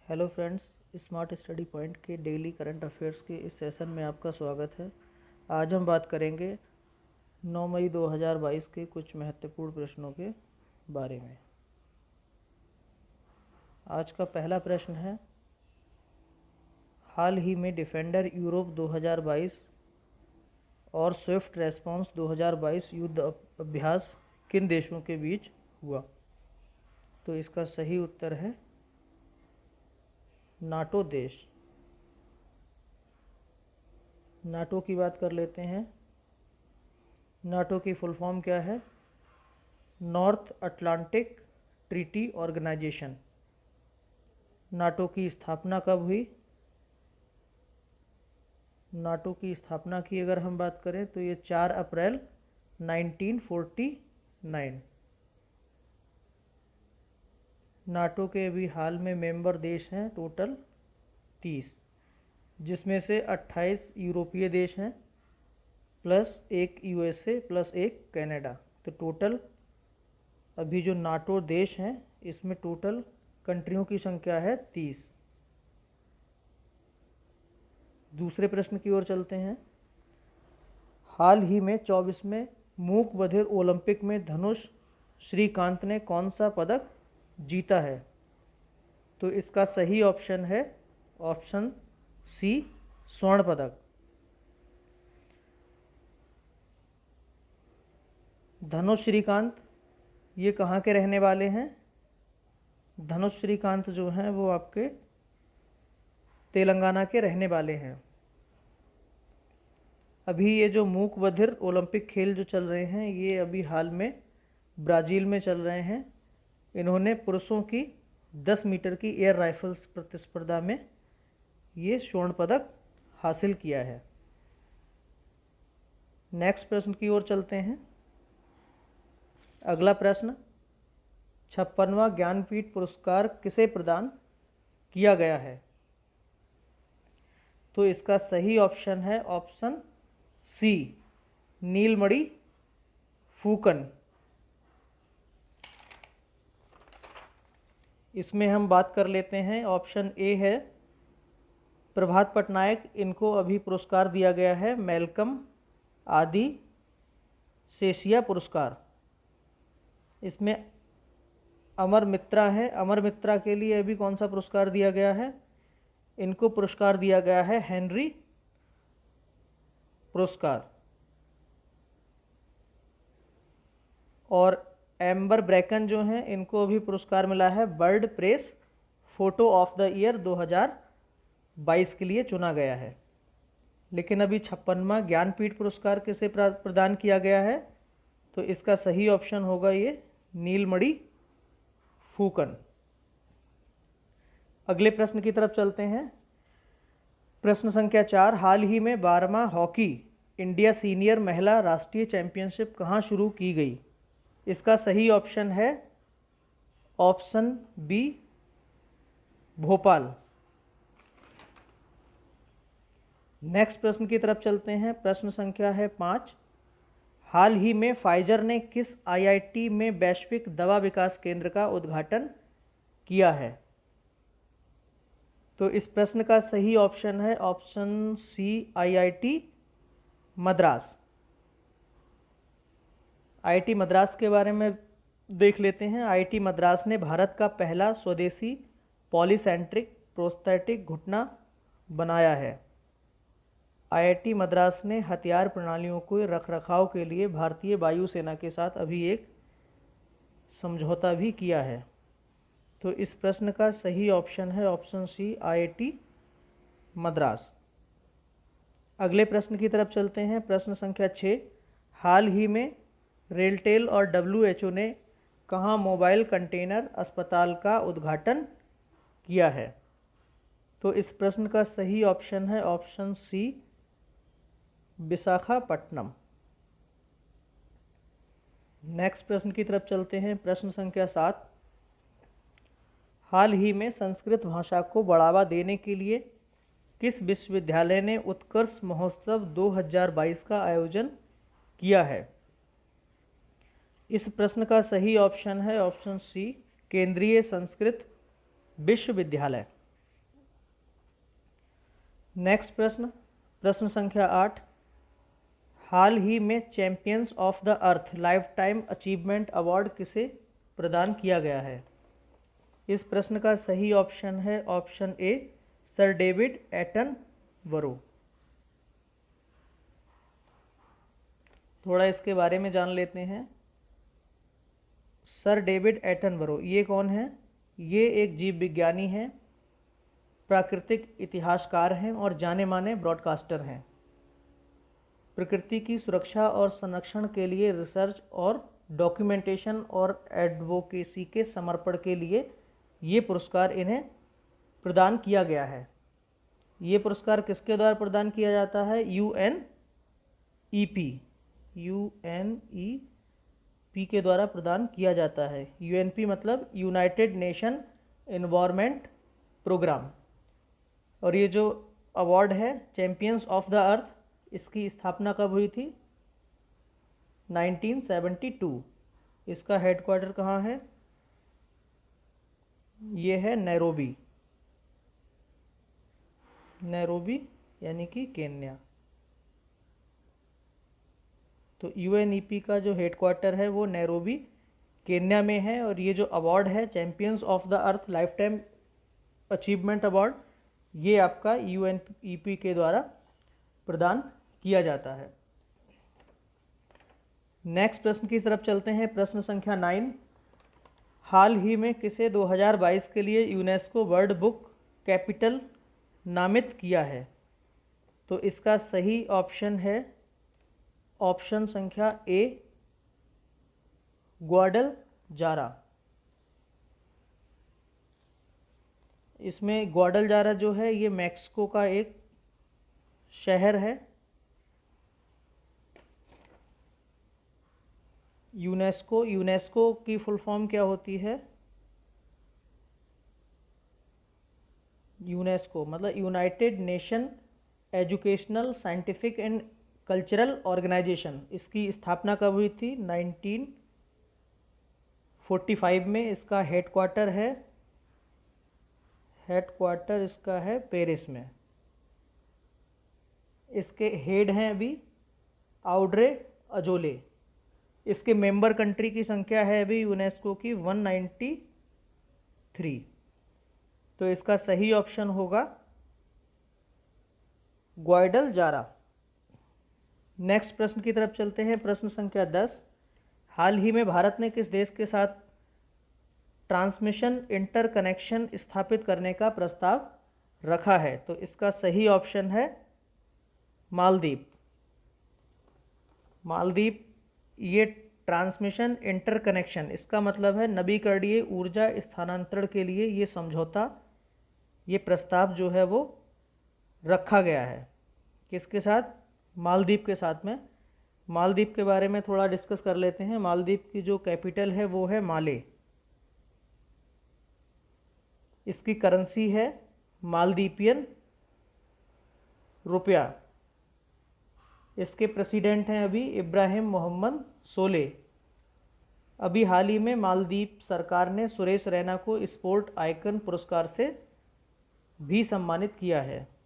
Hello friends, smart study point के daily current affairs के इस सेशन में आपका स्वागत है। आज हम बात करेंगे 9 मई 2022 के कुछ महत्वपूर्ण प्रश्नों के बारे में। आज का पहला प्रश्न है, हाल ही में डिफेंडर यूरोप 2022 और स्विफ्ट रेस्पॉन्स 2022 युद्ध अभ्यास किन देशों के बीच हुआ? तो इसका सही उत्तर है नाटो देश। नाटो की बात कर लेते हैं। नाटो की फुल फॉर्म क्या है? North Atlantic Treaty Organisation. NATO की स्थापना कब हुई? नाटो की स्थापना की अगर हम बात करें तो ये 4 अप्रैल 1949। नाटो के अभी हाल में मेंबर देश हैं टोटल 30, जिसमें से 28 यूरोपीय देश हैं प्लस एक यूएसए प्लस एक कनाडा। तो टोटल अभी जो नाटो देश हैं इसमें टोटल कंट्रियों की संख्या है 30। दूसरे प्रश्न की ओर चलते हैं। हाल ही में 24वें मूक बधिर ओलंपिक में धनुष श्रीकांत ने कौन सा पदक जीता है? तो इसका सही ऑप्शन है ऑप्शन सी, स्वर्ण पदक। धनुष श्रीकांत ये कहाँ के रहने वाले हैं? धनुष श्रीकांत जो हैं वो आपके तेलंगाना के रहने वाले हैं। अभी ये जो मूक बधिर ओलंपिक खेल जो चल रहे हैं ये अभी हाल में ब्राज़ील में चल रहे हैं। इन्होंने पुरुषों की 10 मीटर की एयर राइफल्स प्रतिस्पर्धा में ये स्वर्ण पदक हासिल किया है। नेक्स्ट प्रश्न की ओर चलते हैं। अगला प्रश्न, 56वां ज्ञानपीठ पुरस्कार किसे प्रदान किया गया है? तो इसका सही ऑप्शन है ऑप्शन सी, नीलमणि फूकन। इसमें हम बात कर लेते हैं। ऑप्शन ए है प्रभात पटनायक, इनको अभी पुरस्कार दिया गया है मैल्कम आदि सेसिया पुरस्कार। इसमें अमर मित्रा है, अमर मित्रा के लिए अभी कौन सा पुरस्कार दिया गया है? इनको पुरस्कार दिया गया है हेनरी पुरस्कार। और एम्बर ब्रैकन जो हैं इनको अभी पुरस्कार मिला है world press photo of the year 2022 के लिए चुना गया है। लेकिन अभी 56वां ज्ञानपीठ पुरस्कार किसे प्रदान किया गया है? तो इसका सही ऑप्शन होगा ये नीलमणि फूकन। अगले प्रश्न की तरफ चलते हैं। प्रश्न संख्या 4, हाल ही में 12वां हॉकी इंडिया सीनियर महिला राष्ट्रीय चैंपियनशिप कहाँ शुरू की गई? इसका सही ऑप्शन है ऑप्शन बी, भोपाल। नेक्स्ट प्रश्न की तरफ चलते हैं। प्रश्न संख्या है 5, हाल ही में फाइजर ने किस आईआईटी में वैश्विक दवा विकास केंद्र का उद्घाटन किया है? तो इस प्रश्न का सही ऑप्शन है option C, IIT Madras. IIT Madras के बारे में देख लेते हैं। आईआईटी मद्रास ने भारत का पहला स्वदेशी पॉलीसेंट्रिक प्रोस्थेटिक घुटना बनाया है। आईआईटी मद्रास ने हथियार प्रणालियों को रखरखाव के लिए भारतीय वायुसेना के साथ अभी एक समझौता भी किया है। तो इस प्रश्न का सही ऑप्शन है ऑप्शन सी, आईआईटी मद्रास। अगले प्रश्न की तरफ चलते हैं। प्रश्न संख्या 6, हाल ही में रेलटेल और डब्ल्यूएचओ ने कहाँ मोबाइल कंटेनर अस्पताल का उद्घाटन किया है? तो इस प्रश्न का सही ऑप्शन है ऑप्शन सी, विशाखापट्टनम। नेक्स्ट प्रश्न की तरफ चलते हैं। प्रश्न संख्या 7, हाल ही में संस्कृत भाषा को बढ़ावा देने के लिए किस विश्वविद्यालय ने उत्कर्ष महोत्सव 2022 का आयोजन किया है? इस प्रश्न का सही ऑप्शन है ऑप्शन सी, केंद्रीय संस्कृत विश्वविद्यालय। नेक्स्ट प्रश्न, प्रश्न संख्या 8, हाल ही में champions of the earth life time achievement award किसे प्रदान किया गया है? इस प्रश्न का सही ऑप्शन है option A, sir David Attenborough. थोड़ा इसके बारे में जान लेते हैं। सर डेविड एटनबरो ये कौन है? ये एक जीव विज्ञानी हैं, प्राकृतिक इतिहासकार हैं और जाने माने ब्रॉडकास्टर हैं। प्रकृति की सुरक्षा और संरक्षण के लिए रिसर्च और डॉक्यूमेंटेशन और एडवोकेसी के समर्पण के लिए ये पुरस्कार इन्हें प्रदान किया गया है। ये पुरस्कार किसके द्वारा प्रदान किया जाता है? यूएनईपी के द्वारा प्रदान किया जाता है। यूएनपी मतलब यूनाइटेड नेशन एनवायरनमेंट प्रोग्राम। और ये जो अवार्ड है चैंपियंस ऑफ द अर्थ, इसकी स्थापना कब हुई थी? 1972। इसका हेडक्वार्टर कहाँ है? ये है नैरोबी, नैरोबी यानी कि केन्या। तो यूएनईपी का जो हेडक्वार्टर है वो नैरोबी केन्या में है। और ये जो अवार्ड है champions of the earth life time achievement award, ये आपका यूएनईपी के द्वारा प्रदान किया जाता है। नेक्स्ट प्रश्न की तरफ चलते हैं। प्रश्न संख्या 9, हाल ही में किसे 2022 के लिए यूनेस्को वर्ल्ड बुक कैपिटल नामित किया है? तो इसका सही ऑप्शन है ऑप्शन संख्या ए, ग्वाडलजारा। इसमें ग्वाडलजारा जो है ये मैक्सिको का एक शहर है। यूनेस्को की फुल फॉर्म क्या होती है? यूनेस्को मतलब United Nation Educational Scientific and Cultural Organisation. इसकी स्थापना कब हुई थी? 1945 में। इसका हेडक्वार्टर है, हेडक्वार्टर इसका है पेरिस में। इसके हेड हैं अभी आउड्रे अजोले। इसके मेंबर कंट्री की संख्या है अभी यूनेस्को की 193। तो इसका सही ऑप्शन होगा ग्वाडलजारा। नेक्स्ट प्रश्न की तरफ चलते हैं। प्रश्न संख्या 10, हाल ही में भारत ने किस देश के साथ ट्रांसमिशन इंटरकनेक्शन स्थापित करने का प्रस्ताव रखा है? तो इसका सही ऑप्शन है मालदीव। मालदीव ये ट्रांसमिशन इंटरकनेक्शन, इसका मतलब है नवीकरणीय ऊर्जा स्थानांतरण के लिए ये समझौता, ये प्रस्ताव जो है वो रखा गया है। किसके साथ? मालदीव के साथ में। मालदीव के बारे में थोड़ा डिस्कस कर लेते हैं। मालदीव की जो कैपिटल है वो है माले। इसकी करेंसी है मालदीपियन रुपया। इसके प्रेसिडेंट हैं अभी इब्राहिम मोहम्मद सोले। अभी हाल ही में मालदीव सरकार ने सुरेश रैना को स्पोर्ट आइकन पुरस्कार से भी सम्मानित किया है।